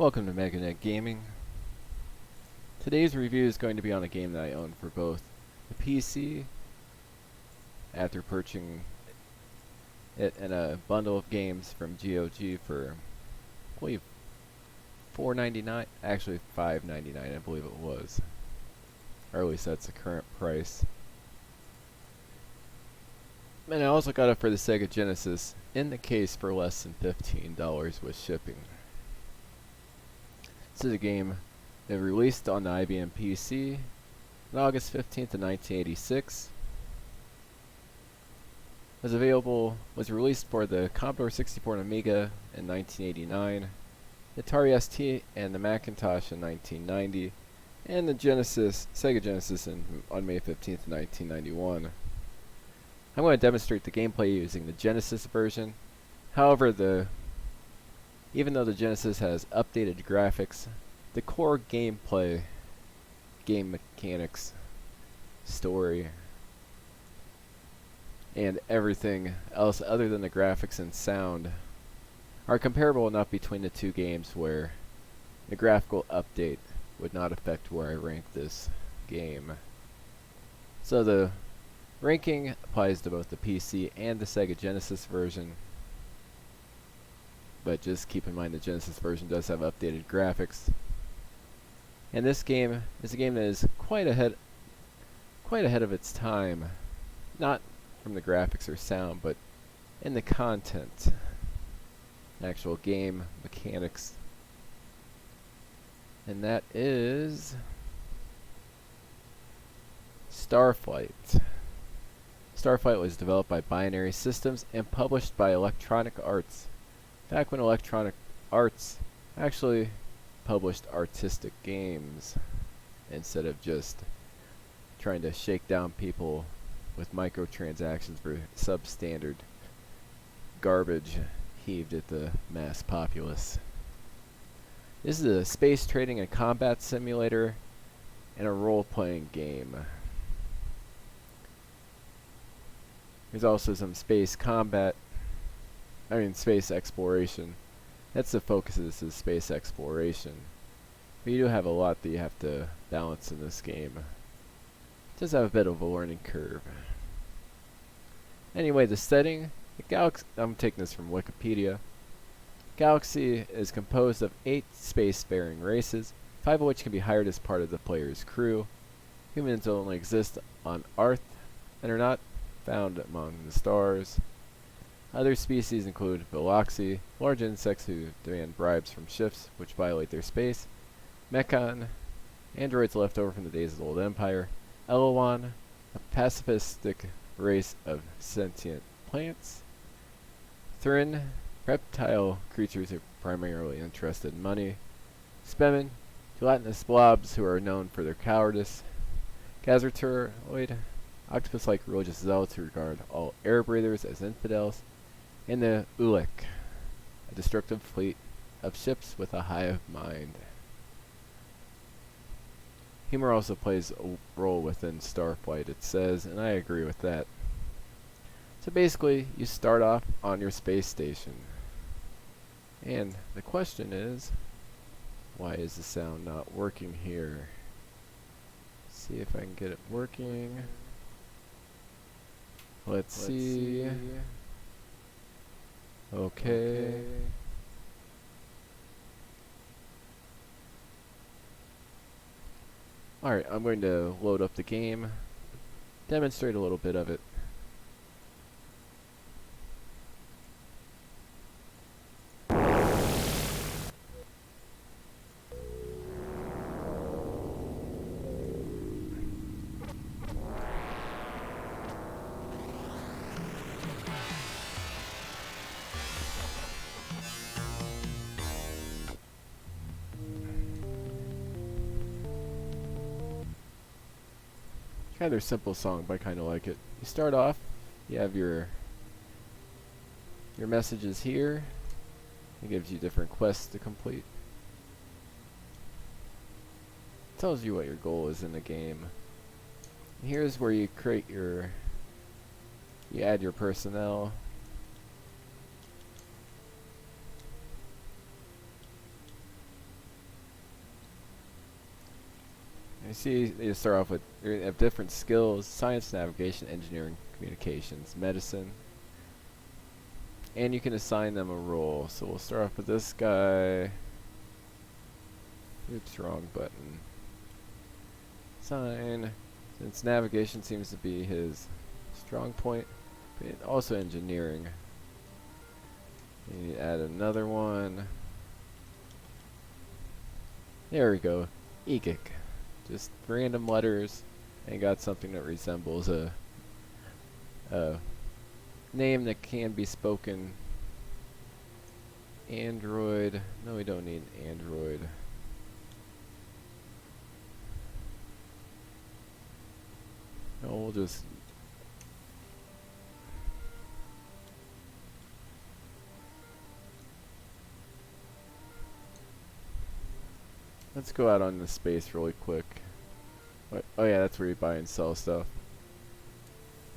Welcome to MegaNet Gaming. Today's review is going to be on a game that I own for both the PC, after purchasing it in a bundle of games from GOG for, I believe, $4.99, actually $5.99 I believe it was, or at least that's the current price. And I also got it for the Sega Genesis in the case for less than $15 with shipping. This is a game that released on the IBM PC on August 15th of 1986. Was released for the Commodore 64 and Amiga in 1989, the Atari ST and the Macintosh in 1990, and the Sega Genesis on May 15th, 1991. I'm going to demonstrate the gameplay using the Genesis version. However, even though the Genesis has updated graphics, the core gameplay, game mechanics, story, and everything else other than the graphics and sound are comparable enough between the two games where the graphical update would not affect where I rank this game. So the ranking applies to both the PC and the Sega Genesis version, but just keep in mind the Genesis version does have updated graphics. And this game is a game that is quite ahead of its time, not from the graphics or sound, but in the content, actual game mechanics. And that is Starflight. Starflight was developed by Binary Systems and published by Electronic Arts. Back when Electronic Arts actually published artistic games instead of just trying to shake down people with microtransactions for substandard garbage heaved at the mass populace. This is a space trading and combat simulator and a role-playing game. There's also some space exploration. That's the focus of this, is space exploration. But you do have a lot that you have to balance in this game. It does have a bit of a learning curve. Anyway, the setting, I'm taking this from Wikipedia. Galaxy is composed of 8 spacefaring races, 5 of which can be hired as part of the player's crew. Humans only exist on Earth and are not found among the stars. Other species include Veloxi, large insects who demand bribes from ships which violate their space, Mechon, androids left over from the days of the Old Empire, Elowan, a pacifistic race of sentient plants, Thrin, reptile creatures who are primarily interested in money, Spemen, gelatinous blobs who are known for their cowardice, Gazerturoid, octopus-like religious zealots who regard all air breathers as infidels, and the Ulik, a destructive fleet of ships with a hive mind. Humor also plays a role within Starflight, it says, and I agree with that. So basically, you start off on your space station. And the question is, why is the sound not working here? See if I can get it working. Let's see. Okay. Alright, I'm going to load up the game, demonstrate a little bit of it. Kind of a simple song, but I kind of like it. You start off, you have your messages here. It gives you different quests to complete. It tells you what your goal is in the game. And here's where you you add your personnel. You see, you start off with, you have different skills: science, navigation, engineering, communications, medicine. And you can assign them a role. So we'll start off with this guy. Oops, wrong button. Assign. Since navigation seems to be his strong point, but also engineering. You need to add another one. There we go. Egic. Just random letters, and got something that resembles a name that can be spoken. Android. No, we don't need Android. No, we'll just... Let's go out on the space really quick. Oh yeah, that's where you buy and sell stuff.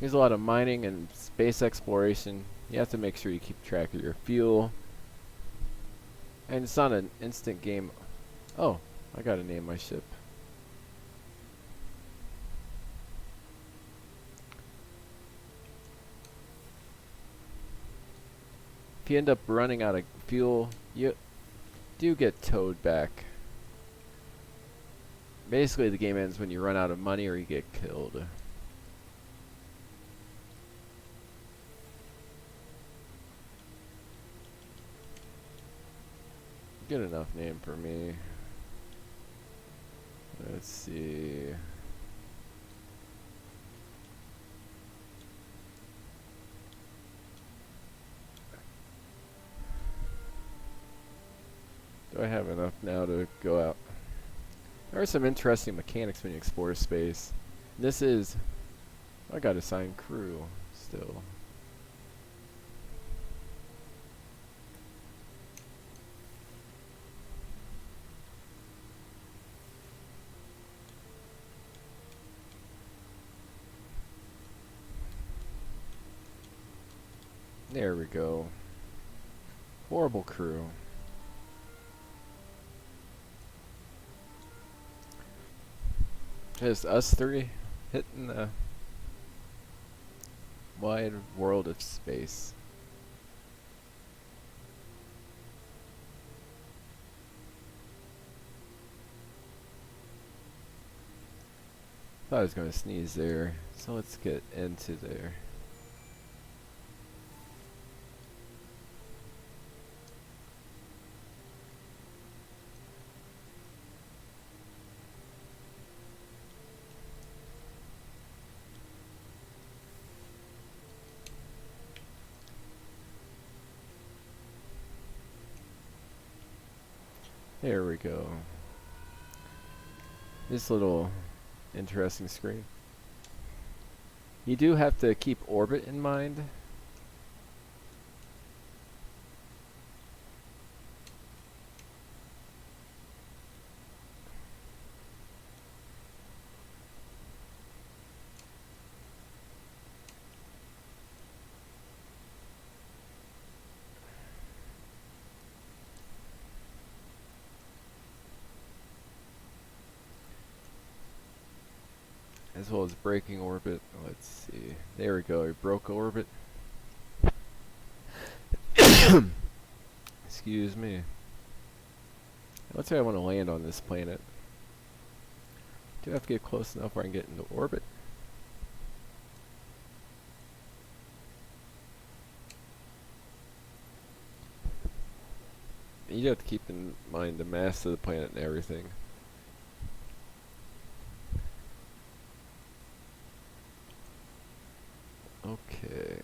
There's a lot of mining and space exploration. You have to make sure you keep track of your fuel. And it's not an instant game. Oh, I gotta name my ship. If you end up running out of fuel, you do get towed back. Basically, the game ends when you run out of money or you get killed. Good enough name for me. Let's see. Do I have enough now to go out? There are some interesting mechanics when you explore space. This is... I got assigned crew still. There we go. Horrible crew. Just us three hitting the wide world of space. Thought I was going to sneeze there, so let's get into there. There we go. This little interesting screen. You do have to keep orbit in mind. As well as breaking orbit. Let's see. There we go. We broke orbit. Excuse me. Let's say I want to land on this planet. Do I have to get close enough where I can get into orbit? You have to keep in mind the mass of the planet and everything. Okay.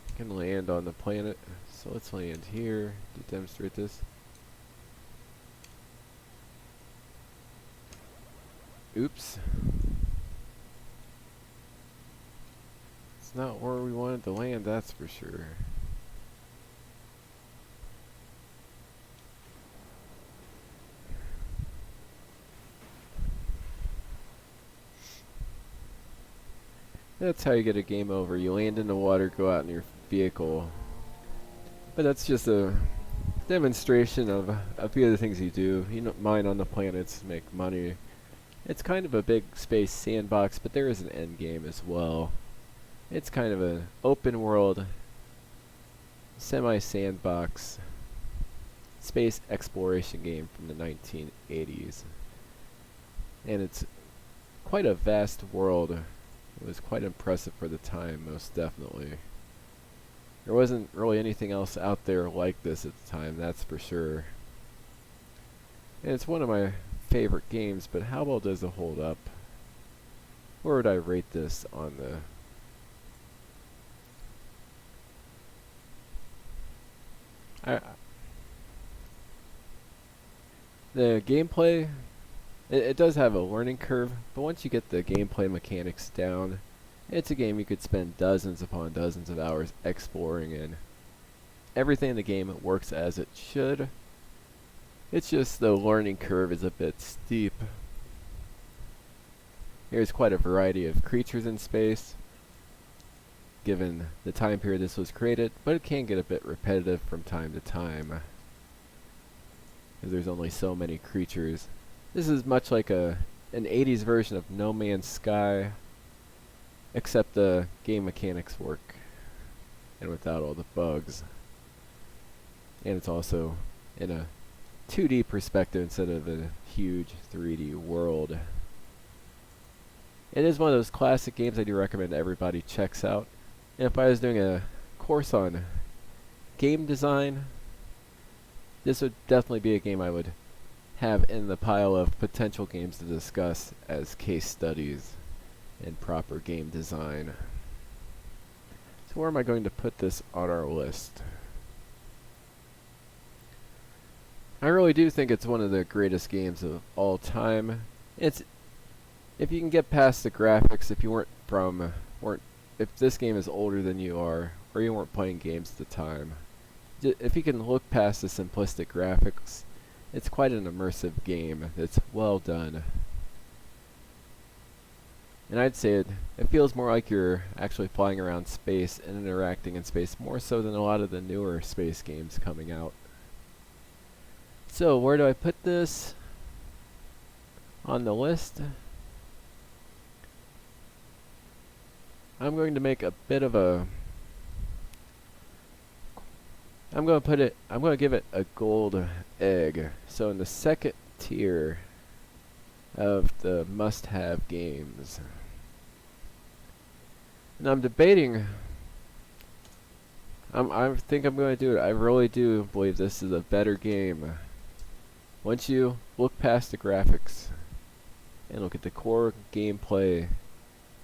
I can land on the planet, so let's land here to demonstrate this. Oops. It's not where we wanted to land, that's for sure. That's how you get a game over. You land in the water, go out in your vehicle. But that's just a demonstration of a few of the things you do. You know, mine on the planets, make money. It's kind of a big space sandbox, but there is an end game as well. It's kind of an open world, semi-sandbox space exploration game from the 1980s. And it's quite a vast world. It was quite impressive for the time, most definitely. There wasn't really anything else out there like this at the time, that's for sure. And it's one of my favorite games, but how well does it hold up? Where would I rate this on the gameplay? It does have a learning curve, but once you get the gameplay mechanics down, it's a game you could spend dozens upon dozens of hours exploring in. Everything in the game works as it should. It's just the learning curve is a bit steep. There's quite a variety of creatures in space, given the time period this was created, but it can get a bit repetitive from time to time, because there's only so many creatures. This is much like an 80s version of No Man's Sky, except the game mechanics work, and without all the bugs. And it's also in a 2D perspective instead of a huge 3D world. It is one of those classic games I do recommend everybody checks out. And if I was doing a course on game design, this would definitely be a game I would have in the pile of potential games to discuss as case studies in proper game design. So where am I going to put this on our list? I really do think it's one of the greatest games of all time. It's if you can get past the graphics, if this game is older than you are, or you weren't playing games at the time, if you can look past the simplistic graphics, it's quite an immersive game that's well done. And I'd say it feels more like you're actually flying around space and interacting in space, more so than a lot of the newer space games coming out. So where do I put this on the list? I'm going to make a bit of a I'm going to give it a gold egg. So in the second tier of the must-have games. And I'm debating, I think I'm going to do it. I really do believe this is a better game. Once you look past the graphics and look at the core gameplay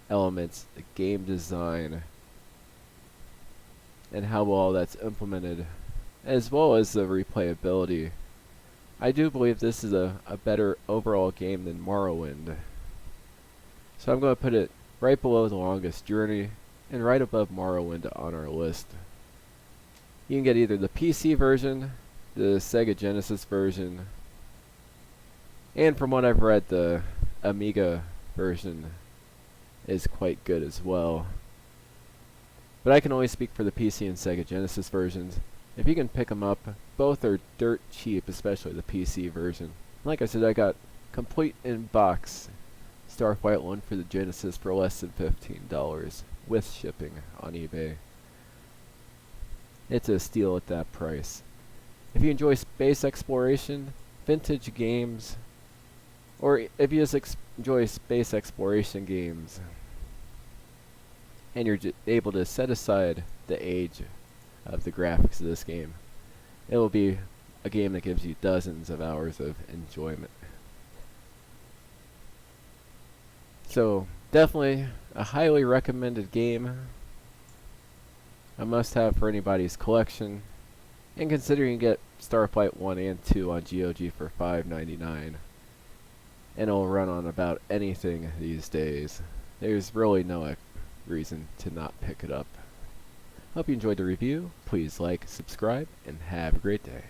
elements, the game design, and how well that's implemented, as well as the replayability, I do believe this is a better overall game than Morrowind. So I'm going to put it right below The Longest Journey and right above Morrowind on our list. You can get either the PC version, the Sega Genesis version, and from what I've read, the Amiga version is quite good as well. But I can only speak for the PC and Sega Genesis versions. If you can pick them up, both are dirt cheap, especially the PC version. Like I said, I got complete in-box Starflight I for the Genesis for less than $15 with shipping on eBay. It's a steal at that price. If you enjoy space exploration, vintage games, or if you just enjoy space exploration games, and you're able to set aside the age of the graphics of this game, it will be a game that gives you dozens of hours of enjoyment. So, definitely a highly recommended game. A must-have for anybody's collection. And considering you get Starflight 1 and 2 on GOG for $5.99, and it'll run on about anything these days, there's really no reason to not pick it up. Hope you enjoyed the review. Please like, subscribe, and have a great day.